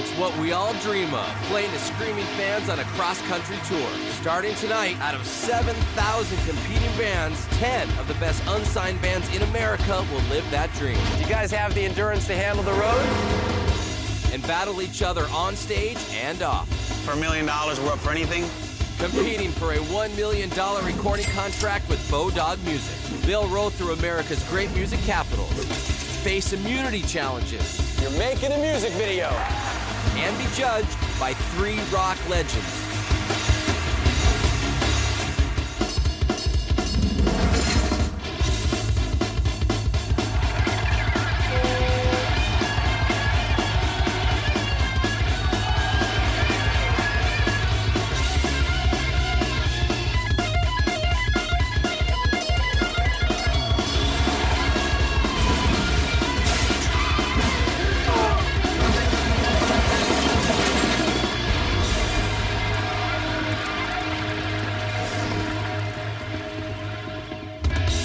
It's what we all dream of, playing to screaming fans on a cross-country tour. Starting tonight, out of 7,000 competing bands, 10 of the best unsigned bands in America will live that dream. You guys have the endurance to handle the road? And battle each other on stage and off. For $1 million, we're up for anything. Competing for a $1 million recording contract with Bodog Music. They'll roll through America's great music capitals, face immunity challenges. You're making a music video. And be judged by 3 rock legends.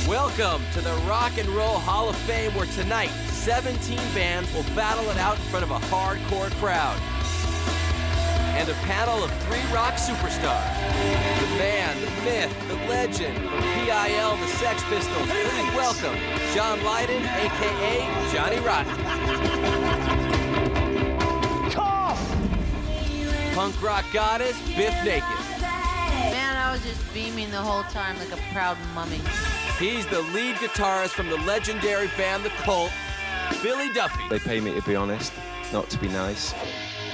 Welcome to the Rock and Roll Hall of Fame, where tonight, 17 bands will battle it out in front of a hardcore crowd. And a panel of 3 rock superstars. The man, the myth, the legend, from PIL, the Sex Pistols. Please welcome John Lydon, a.k.a. Johnny Rotten. Cough! Punk rock goddess, Biff Naked. Man, I was just beaming the whole time like a proud mummy. He's the lead guitarist from the legendary band The Cult, Billy Duffy. They pay me to be honest, not to be nice.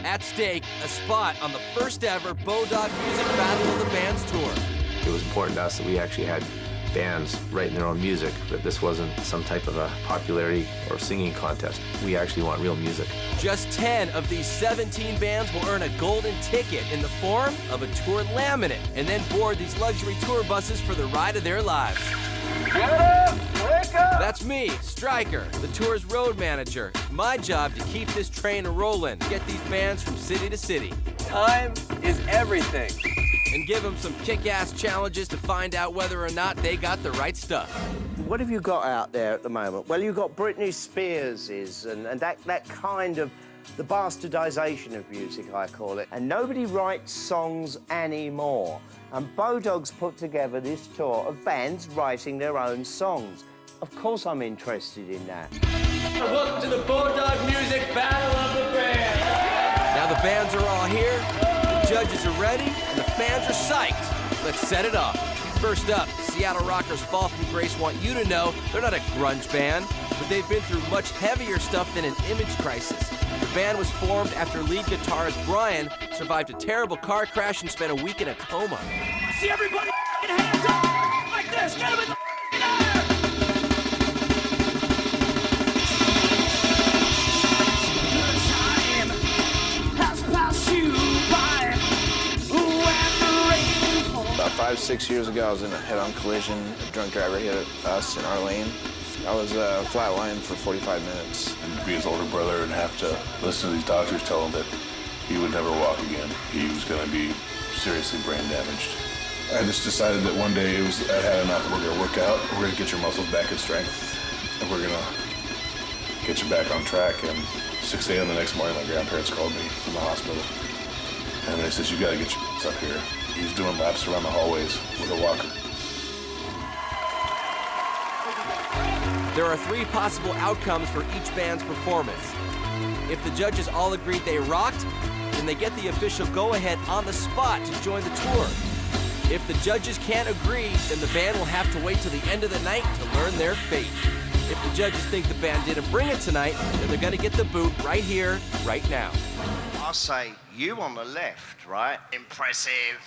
At stake, a spot on the first ever Bodog Music Battle of the Bands tour. It was important to us that we actually had bands writing their own music, that this wasn't some type of a popularity or singing contest. We actually want real music. Just 10 of these 17 bands will earn a golden ticket in the form of a tour laminate, and then board these luxury tour buses for the ride of their lives. Get up! Wake up! That's me, Stryker, the tour's road manager. It's my job to keep this train a-rolling, get these bands from city to city. Time is everything. And give them some kick-ass challenges to find out whether or not they got the right stuff. What have you got out there at the moment? Well, you've got Britney Spears's and that kind of the bastardization of music, I call it. And nobody writes songs anymore. And Bodog's put together this tour of bands writing their own songs. Of course I'm interested in that. Welcome to the Bodog Music Battle of the Bands. Now the bands are all here, the judges are ready, and the fans are psyched. Let's set it off. First up, Seattle rockers Fall From Grace want you to know they're not a grunge band, but they've been through much heavier stuff than an image crisis. The band was formed after lead guitarist Brian survived a terrible car crash and spent a week in a coma. See everybody hands up like this, get them in the air! Time has passed you by when the rain falls. About 5-6 years ago, I was in a head-on collision. A drunk driver hit us in our lane. I was flatlined for 45 minutes. And to be his older brother and have to listen to these doctors tell him that he would never walk again. He was going to be seriously brain damaged. I just decided that one day I had enough. We're going to work out. We're going to get your muscles back at strength. And we're going to get you back on track. And 6 a.m. the next morning, my grandparents called me from the hospital. And they said, you got to get your up here. He's doing laps around the hallways with a walker. There are 3 possible outcomes for each band's performance. If the judges all agreed they rocked, then they get the official go-ahead on the spot to join the tour. If the judges can't agree, then the band will have to wait till the end of the night to learn their fate. If the judges think the band didn't bring it tonight, then they're gonna get the boot right here, right now. I'll say, you on the left, right? Impressive.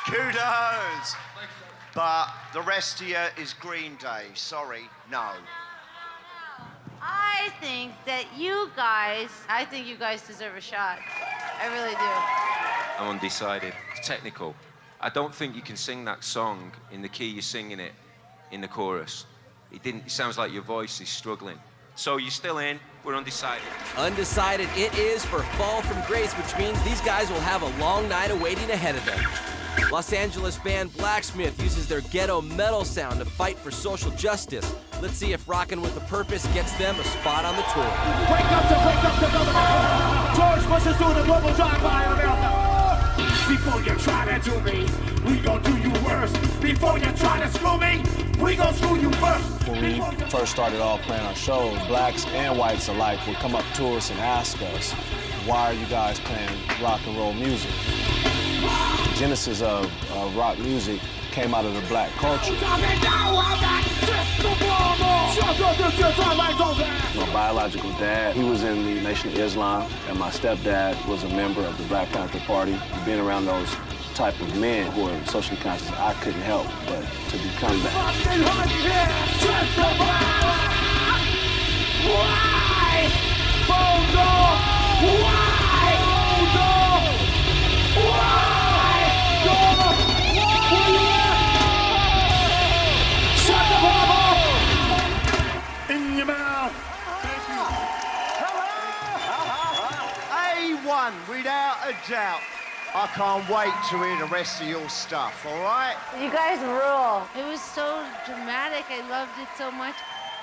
Kudos. But the rest of you is Green Day. Sorry, no. I think you guys deserve a shot. I really do. I'm undecided. It's technical. I don't think you can sing that song in the key you're singing it in the chorus. It sounds like your voice is struggling. So you're still in, we're undecided. Undecided it is for Fall From Grace, which means these guys will have a long night of waiting ahead of them. Los Angeles band Blacksmith uses their ghetto metal sound to fight for social justice. Let's see if Rockin' with a Purpose gets them a spot on the tour. Wake up to This is on the global drive-by in America. Before you try to do me, we gon' do you worse. Before you try to screw me, we gon' screw you first. When we first started off playing our shows, blacks and whites alike would come up to us and ask us, why are you guys playing rock and roll music? The genesis of rock music came out of the black culture. My biological dad, he was in the Nation of Islam, and my stepdad was a member of the Black Panther Party. Being around those type of men who are socially conscious, I couldn't help but to become that. Why? Bodog! Why? Bodog! Why? Bodog! Shut the fuck up! In your mouth! Thank you. A1, without a doubt. I can't wait to hear the rest of your stuff, all right? You guys rule. It was so dramatic. I loved it so much.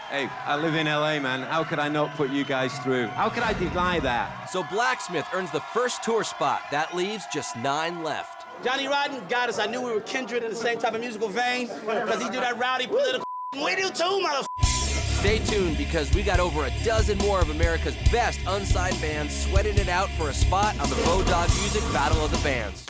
Hey, I live in LA, man. How could I not put you guys through? How could I deny that? So Blacksmith earns the first tour spot. That leaves just 9 left. Johnny Rotten got us. I knew we were kindred in the same type of musical vein because he do that rowdy political. We do too, motherfucker. Stay tuned because we got over a dozen more of America's best unsigned bands sweating it out for a spot on the Bodog Music Battle of the Bands.